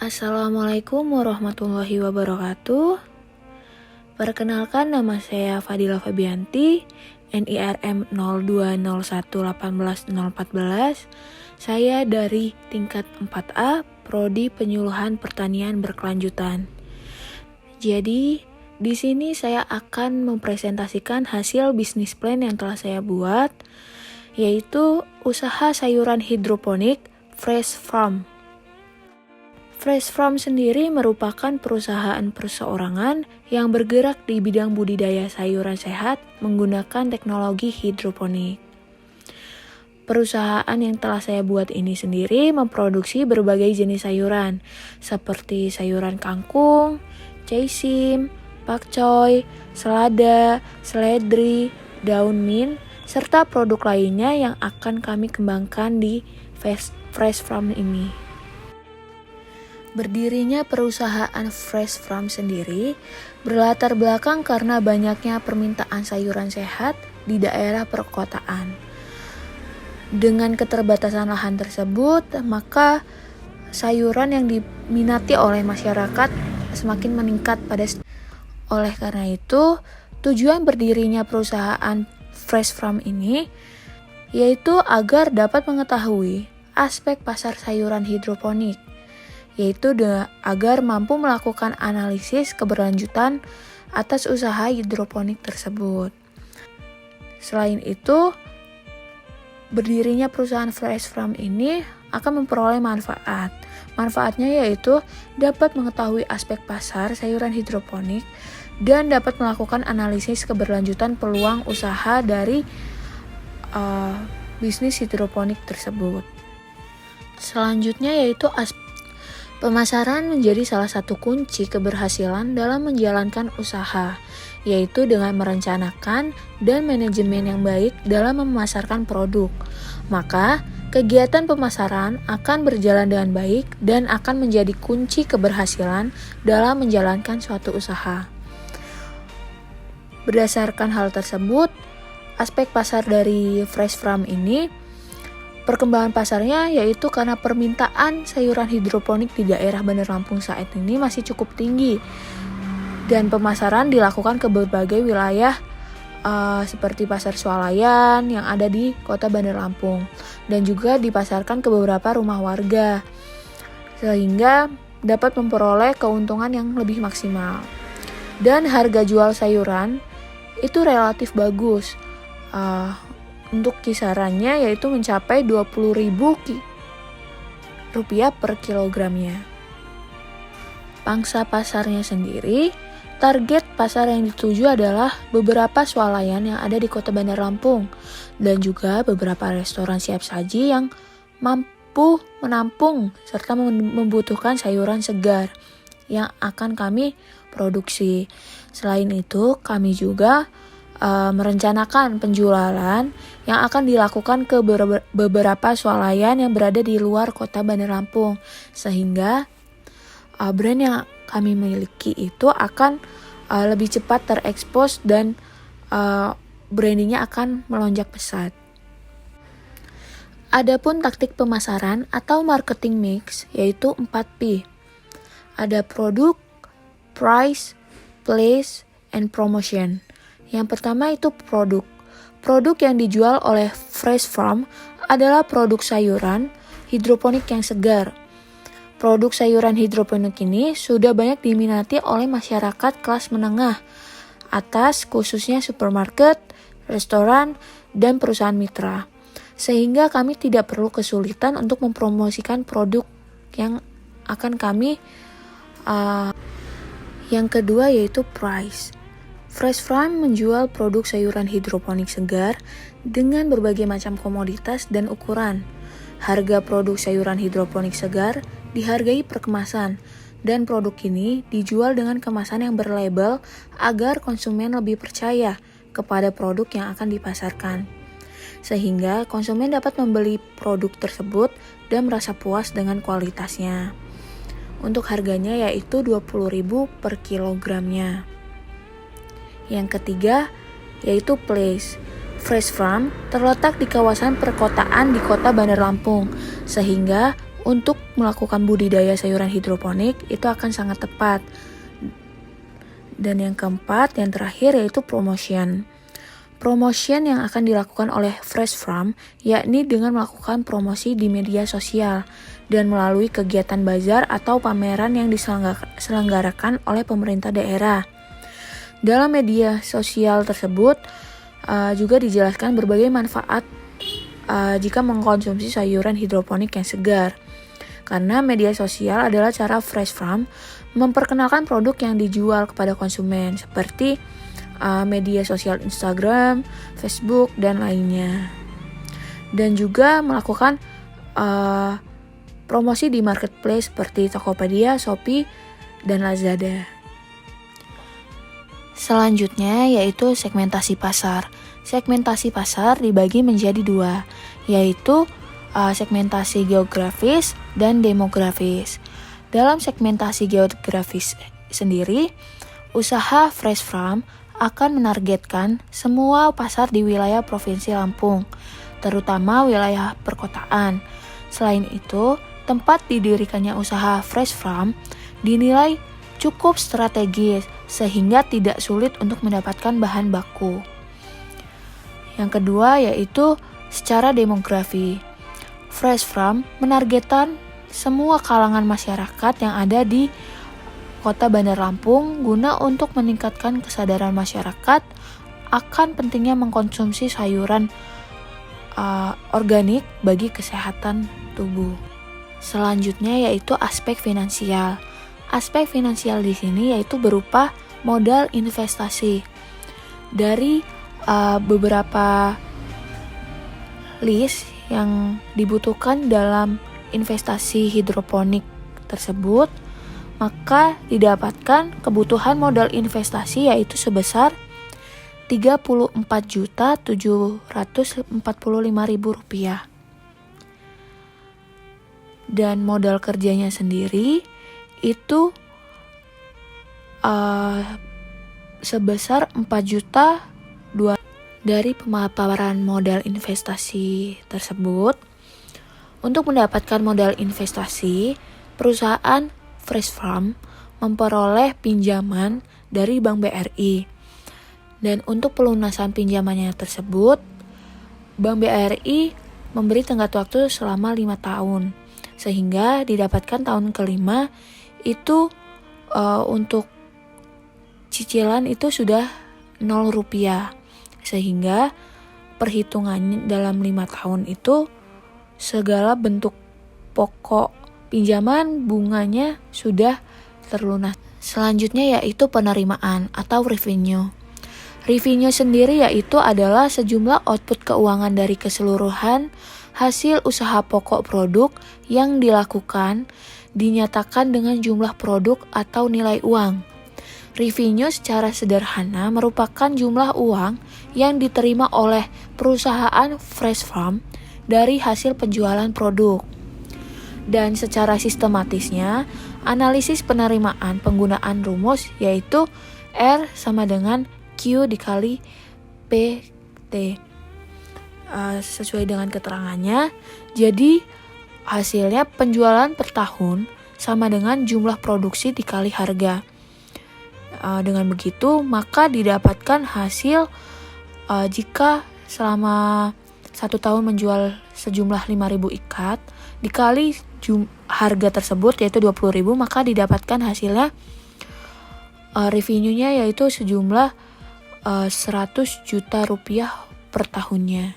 Assalamualaikum warahmatullahi wabarakatuh. Perkenalkan, nama saya Fadila Fabianti, NIRM 0201181014. Saya dari tingkat 4A, Prodi Penyuluhan Pertanian Berkelanjutan. Jadi, di sini saya akan mempresentasikan hasil bisnis plan yang telah saya buat, yaitu usaha sayuran hidroponik Fresh Farm. Fresh Farm sendiri merupakan perusahaan perseorangan yang bergerak di bidang budidaya sayuran sehat menggunakan teknologi hidroponik. Perusahaan yang telah saya buat ini sendiri memproduksi berbagai jenis sayuran, seperti sayuran kangkung, caisim, pakcoy, selada, seledri, daun mint, serta produk lainnya yang akan kami kembangkan di Fresh Farm ini. Berdirinya perusahaan Fresh Farm sendiri berlatar belakang karena banyaknya permintaan sayuran sehat di daerah perkotaan. Dengan keterbatasan lahan tersebut, maka sayuran yang diminati oleh masyarakat semakin meningkat oleh karena itu, tujuan berdirinya perusahaan Fresh Farm ini yaitu agar dapat mengetahui aspek pasar sayuran hidroponik, yaitu agar mampu melakukan analisis keberlanjutan atas usaha hidroponik tersebut. Selain itu, berdirinya perusahaan Fresh Farm ini akan memperoleh manfaat. Manfaatnya yaitu dapat mengetahui aspek pasar sayuran hidroponik dan dapat melakukan analisis keberlanjutan peluang usaha dari bisnis hidroponik tersebut. Selanjutnya yaitu pemasaran menjadi salah satu kunci keberhasilan dalam menjalankan usaha, yaitu dengan merencanakan dan manajemen yang baik dalam memasarkan produk. Maka, kegiatan pemasaran akan berjalan dengan baik dan akan menjadi kunci keberhasilan dalam menjalankan suatu usaha. Berdasarkan hal tersebut, aspek pasar dari Fresh Farm ini perkembangan pasarnya yaitu karena permintaan sayuran hidroponik di daerah Bandar Lampung saat ini masih cukup tinggi dan pemasaran dilakukan ke berbagai wilayah seperti pasar swalayan yang ada di kota Bandar Lampung dan juga dipasarkan ke beberapa rumah warga sehingga dapat memperoleh keuntungan yang lebih maksimal. Dan harga jual sayuran itu relatif bagus. Untuk kisarannya yaitu mencapai Rp20.000 per kilogramnya. Pangsa pasarnya sendiri, target pasar yang dituju adalah beberapa swalayan yang ada di kota Bandar Lampung dan juga beberapa restoran siap saji yang mampu menampung serta membutuhkan sayuran segar yang akan kami produksi. Selain itu, kami juga merencanakan penjualan yang akan dilakukan ke beberapa swalayan yang berada di luar kota Bandar Lampung, sehingga brand yang kami miliki itu akan lebih cepat terekspos dan brandingnya akan melonjak pesat. Adapun taktik pemasaran atau marketing mix yaitu 4P. Ada produk, price, place, and promotion. Yang pertama itu produk. Produk yang dijual oleh Fresh Farm adalah produk sayuran hidroponik yang segar. Produk sayuran hidroponik ini sudah banyak diminati oleh masyarakat kelas menengah atas, khususnya supermarket, restoran, dan perusahaan mitra. Sehingga kami tidak perlu kesulitan untuk mempromosikan produk yang akan kami. Yang kedua yaitu price. Fresh Farm menjual produk sayuran hidroponik segar dengan berbagai macam komoditas dan ukuran. Harga produk sayuran hidroponik segar dihargai per kemasan dan produk ini dijual dengan kemasan yang berlabel agar konsumen lebih percaya kepada produk yang akan dipasarkan. Sehingga konsumen dapat membeli produk tersebut dan merasa puas dengan kualitasnya. Untuk harganya yaitu Rp20.000 per kilogramnya. Yang ketiga yaitu place. Fresh Farm terletak di kawasan perkotaan di kota Bandar Lampung, sehingga untuk melakukan budidaya sayuran hidroponik itu akan sangat tepat. Dan yang keempat, yang terakhir yaitu promotion. Promotion yang akan dilakukan oleh Fresh Farm yakni dengan melakukan promosi di media sosial dan melalui kegiatan bazar atau pameran yang diselenggarakan oleh pemerintah daerah. Dalam media sosial tersebut juga dijelaskan berbagai manfaat jika mengkonsumsi sayuran hidroponik yang segar. Karena media sosial adalah cara Fresh Farm memperkenalkan produk yang dijual kepada konsumen seperti media sosial Instagram, Facebook, dan lainnya. Dan juga melakukan promosi di marketplace seperti Tokopedia, Shopee, dan Lazada. Selanjutnya yaitu segmentasi pasar. Segmentasi pasar dibagi menjadi dua, yaitu segmentasi geografis dan demografis. Dalam segmentasi geografis sendiri, usaha Fresh Farm akan menargetkan semua pasar di wilayah Provinsi Lampung, terutama wilayah perkotaan. Selain itu, tempat didirikannya usaha Fresh Farm dinilai cukup strategis sehingga tidak sulit untuk mendapatkan bahan baku. Yang kedua yaitu secara demografi. Fresh Farm menargetkan semua kalangan masyarakat yang ada di Kota Bandar Lampung guna untuk meningkatkan kesadaran masyarakat akan pentingnya mengkonsumsi sayuran organik bagi kesehatan tubuh. Selanjutnya yaitu aspek finansial. Aspek finansial di sini yaitu berupa modal investasi. Dari beberapa list yang dibutuhkan dalam investasi hidroponik tersebut, maka didapatkan kebutuhan modal investasi yaitu sebesar Rp34.745.000. Dan modal kerjanya sendiri itu sebesar 4.200.000. Dari pemaparan modal investasi tersebut, untuk mendapatkan modal investasi, perusahaan Fresh Farm memperoleh pinjaman dari Bank BRI. Dan untuk pelunasan pinjamannya tersebut, Bank BRI memberi tenggat waktu selama 5 tahun. Sehingga didapatkan tahun kelima itu untuk cicilan itu sudah Rp0. Sehingga perhitungannya dalam 5 tahun itu segala bentuk pokok pinjaman bunganya sudah terlunas. Selanjutnya yaitu penerimaan atau revenue. Revenue sendiri yaitu adalah sejumlah output keuangan dari keseluruhan hasil usaha pokok produk yang dilakukan dinyatakan dengan jumlah produk atau nilai uang. Revenue secara sederhana merupakan jumlah uang yang diterima oleh perusahaan Fresh Farm dari hasil penjualan produk. Dan secara sistematisnya, analisis penerimaan penggunaan rumus yaitu R sama dengan Q dikali PT. Sesuai dengan keterangannya, jadi hasilnya penjualan per tahun sama dengan jumlah produksi dikali harga. Dengan begitu, maka didapatkan hasil jika selama 1 tahun menjual sejumlah 5.000 ikat dikali harga tersebut yaitu 20.000, maka didapatkan hasilnya revenue-nya yaitu sejumlah 100 juta rupiah per tahunnya.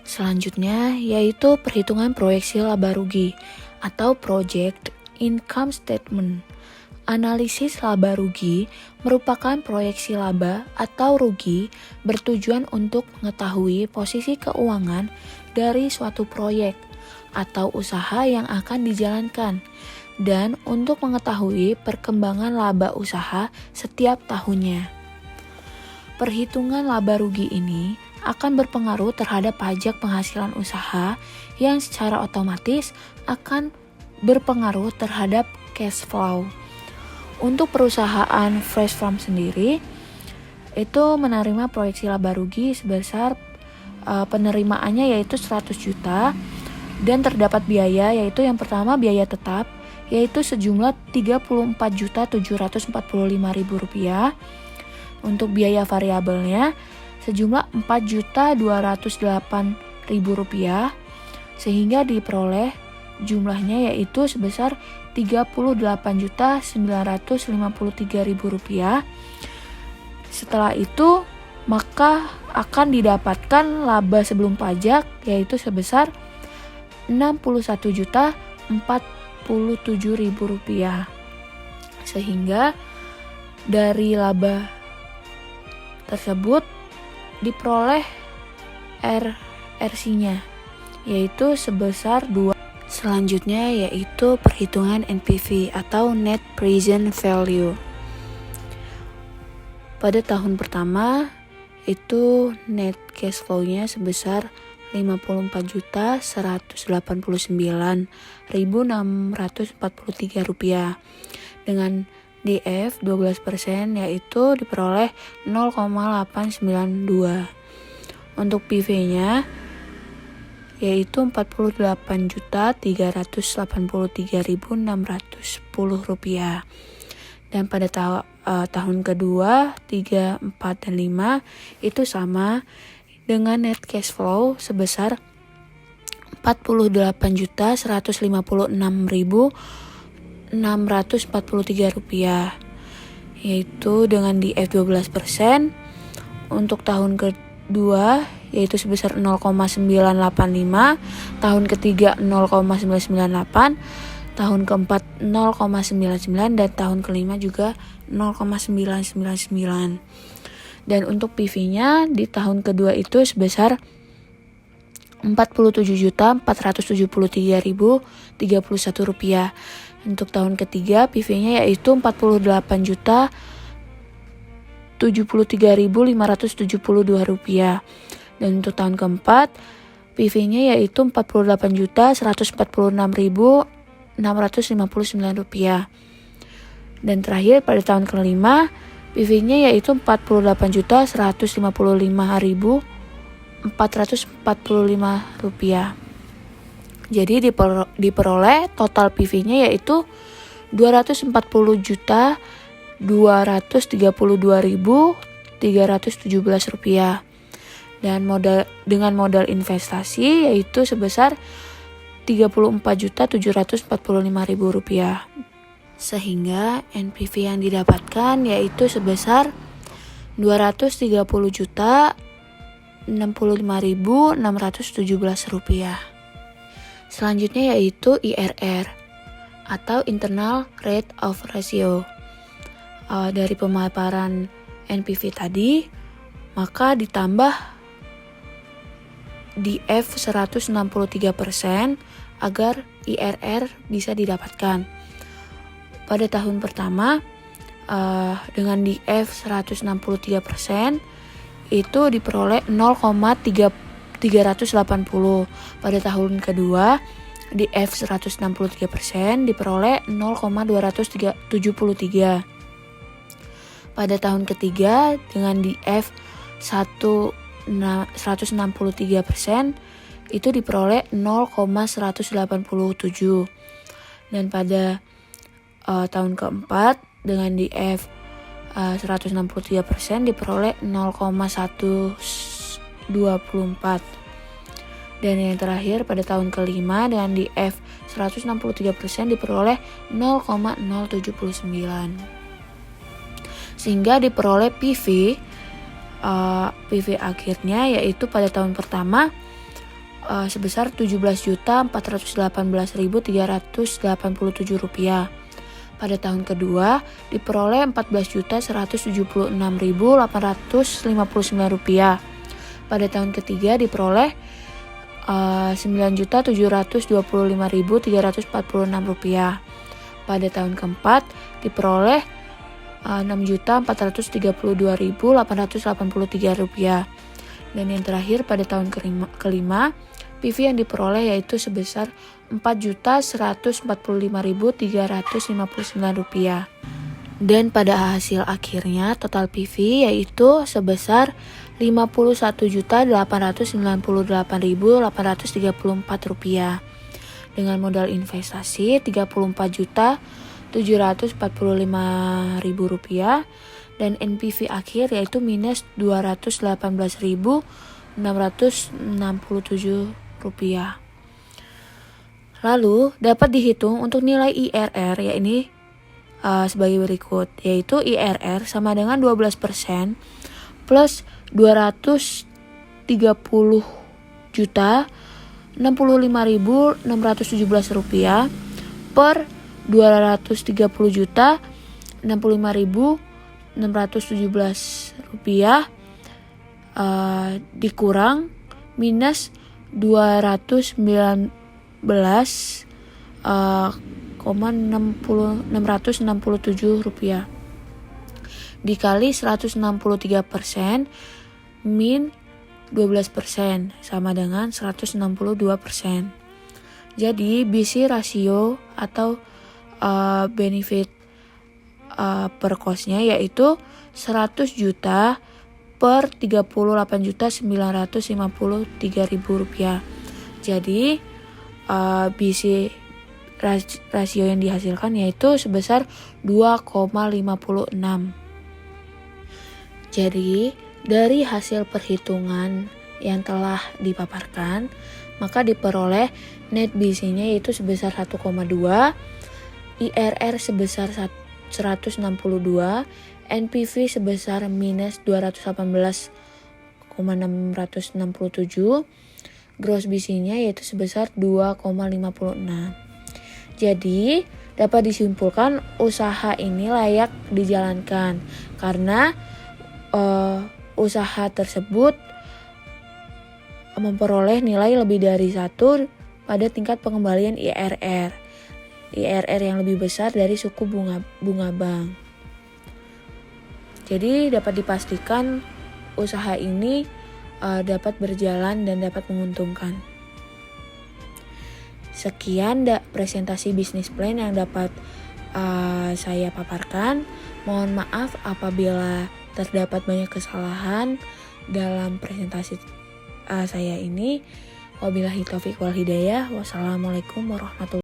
Selanjutnya yaitu perhitungan proyeksi laba rugi atau project income statement. Analisis laba rugi merupakan proyeksi laba atau rugi bertujuan untuk mengetahui posisi keuangan dari suatu proyek atau usaha yang akan dijalankan dan untuk mengetahui perkembangan laba usaha setiap tahunnya. Perhitungan laba rugi ini akan berpengaruh terhadap pajak penghasilan usaha yang secara otomatis akan berpengaruh terhadap cash flow. Untuk perusahaan Fresh Farm sendiri, itu menerima proyeksi laba rugi sebesar penerimaannya yaitu 100 juta Dan terdapat biaya, yaitu yang pertama biaya tetap, yaitu sejumlah Rp34.745.000. Untuk biaya variabelnya sejumlah Rp4.208.000, sehingga diperoleh jumlahnya yaitu sebesar Rp38.953.000. Setelah itu maka akan didapatkan laba sebelum pajak yaitu sebesar Rp61.047.000. Sehingga dari laba tersebut diperoleh RC-nya yaitu sebesar 2. Selanjutnya yaitu perhitungan NPV atau Net Present Value. Pada tahun pertama itu net cash flow-nya sebesar Rp54.689.643 dengan DF 12% yaitu diperoleh 0,892. Untuk PV-nya yaitu Rp43.383.610. Dan pada tahun kedua, 3, 4, dan 5 itu sama dengan net cash flow sebesar Rp48.156.643 yaitu dengan DF 12%. Untuk tahun kedua yaitu sebesar 0,985, tahun ketiga 0,998, tahun keempat 0,99 dan tahun kelima juga 0,999. Dan untuk PV-nya di tahun kedua itu sebesar Rp47.473.031. Untuk tahun ketiga PV-nya yaitu Rp48.073.572. Dan untuk tahun keempat PV-nya yaitu Rp48.146.659. Dan terakhir pada tahun kelima PV-nya yaitu Rp45.155.445. Jadi diperoleh total PV-nya yaitu Rp242.232.317. Dan dengan modal investasi yaitu sebesar Rp34.745.000. Sehingga NPV yang didapatkan yaitu sebesar Rp230.065.617. Selanjutnya yaitu IRR atau Internal Rate of Ratio. Dari pemaparan NPV tadi, maka ditambah DF 163% agar IRR bisa didapatkan. Pada tahun pertama dengan DF 163% itu diperoleh 0,380. Pada tahun kedua DF 163% diperoleh 0,273. Pada tahun ketiga dengan DF 163% itu diperoleh 0,187. Dan pada tahun keempat dengan DF 163% diperoleh 0,124. Dan yang terakhir pada tahun kelima dengan DF 163% diperoleh 0,079. Sehingga diperoleh PV akhirnya yaitu pada tahun pertama sebesar Rp17.418.387. Pada tahun kedua diperoleh Rp14.176.859. Pada tahun ketiga diperoleh Rp9.725.346. Pada tahun keempat diperoleh Rp6.432.883. Dan yang terakhir pada tahun kelima PV yang diperoleh yaitu sebesar Rp4.145.359. Dan pada hasil akhirnya total PV yaitu sebesar Rp51.898.834. dengan modal investasi Rp34.745.000 dan NPV akhir yaitu minus Rp218.667. Lalu dapat dihitung untuk nilai IRR sebagai berikut, yaitu IRR sama dengan 12% plus 230.065.617 rupiah per 230.065.617 rupiah dikurang minus 219,667 rupiah dikali 163% min 12% sama dengan 162%. Jadi BC ratio atau benefit per cost-nya yaitu 100 juta per 38.953.000 rupiah. Jadi BC rasio yang dihasilkan yaitu sebesar 2,56. Jadi dari hasil perhitungan yang telah dipaparkan, maka diperoleh net BC-nya yaitu sebesar 1,2, IRR sebesar 162, NPV sebesar minus 218,667, gross BC-nya yaitu sebesar 2,56. Jadi dapat disimpulkan usaha ini layak dijalankan karena usaha tersebut memperoleh nilai lebih dari 1 pada tingkat pengembalian IRR yang lebih besar dari suku bunga bank. Jadi dapat dipastikan usaha ini dapat berjalan dan dapat menguntungkan. Sekian presentasi bisnis plan yang dapat saya paparkan. Mohon maaf apabila terdapat banyak kesalahan dalam presentasi saya ini. Wabillahi taufiq wal hidayah. Wassalamualaikum warahmatullahi wabarakatuh.